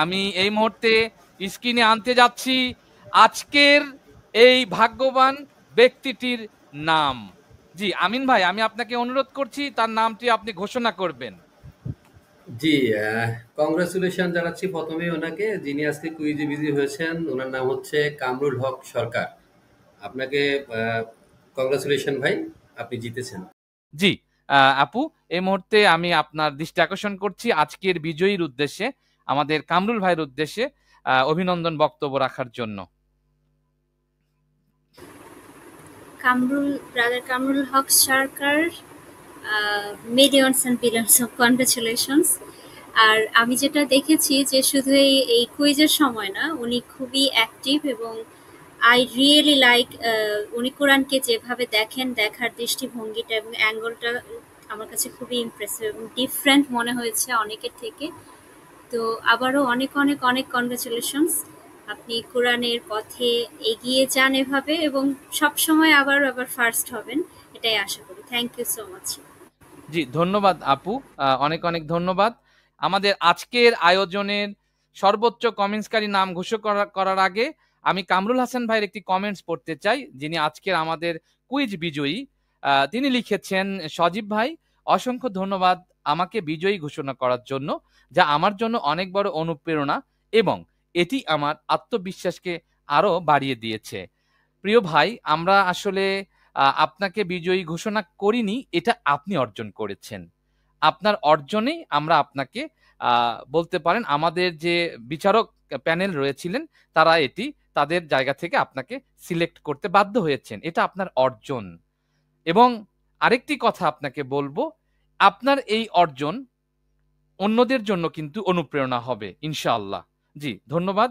আমি এই মুহূর্তে স্ক্রিনে আনতে যাচ্ছি আজকের এই ভাগ্যবান ব্যক্তিটির নাম। জি আমিন ভাই, আমি আপনাকে অনুরোধ করছি তার নামটি আপনি ঘোষণা করবেন। জি, কংগ্রেচুলেশন জানাচ্ছি প্রথমেই ওনাকে, যিনি আজকে কুইজে বিজি হয়েছেন। ওনার নাম হচ্ছে কামরুল হক সরকার। আপনাকে কংগ্রেচুলেশন ভাই, আপনি জিতেছেন। জি আপু, এই মুহূর্তে আমি আপনার দৃষ্টি আকর্ষণ করছি আজকের বিজয়ীর উদ্দেশ্যে, আমাদের কামরুল ভাইয়ের উদ্দেশ্যে অভিনন্দন বক্তব্য রাখার জন্য। Brother Kamrul Haq Sarkar, millions and billions of congratulations. আর আমি যেটা দেখেছি যে শুধু এই কুইজের সময় না, উনি খুবই অ্যাক্টিভ এবং আই রিয়েলি লাইক উনি কোরআনকে যেভাবে দেখেন, দেখার দৃষ্টিভঙ্গিটা এবং অ্যাঙ্গেলটা আমার কাছে খুবই ইমপ্রেসিভ এবং ডিফারেন্ট মনে হয়েছে অনেকের থেকে। তো আবারও অনেক অনেক অনেক কনগ্রাচুলেশনস। আপনি কোরআনের পথে এগিয়ে যান এভাবে এবং সবসময় আবার ফার্স্ট হবেন, এটাই আশা করি। Thank you so much. জি ধন্যবাদ আপু, অনেক অনেক ধন্যবাদ। আমাদের আজকের আয়োজনের সর্বোচ্চ কমেন্টসকারী নাম ঘোষণা করার আগে আমি কামরুল হাসান ভাইয়ের একটি কমেন্টস পড়তে চাই, যিনি আজকের আমাদের কুইজ বিজয়ী। তিনি লিখেছেন, সজীব ভাই অসংখ্য ধন্যবাদ আমাকে বিজয়ী ঘোষণা করার জন্য, যা আমার জন্য অনেক বড় অনুপ্রেরণা এবং এটি আমার আত্মবিশ্বাসকে আরো বাড়িয়ে দিয়েছে। প্রিয় ভাই, আমরা আসলে আপনাকে বিজয়ী ঘোষণা করিনি, এটা আপনি অর্জন করেছেন। আপনার অর্জনেই আমরা আপনাকে বলতে পারেন আমাদের যে বিচারক প্যানেল রয়েছিলেন তারা এটি তাদের জায়গা থেকে আপনাকে সিলেক্ট করতে বাধ্য হয়েছেন, এটা আপনার অর্জন। এবং আরেকটি কথা আপনাকে বলবো, আপনার এই অর্জন অন্যদের জন্য কিন্তু অনুপ্রেরণা হবে ইনশাআল্লাহ। জি ধন্যবাদ।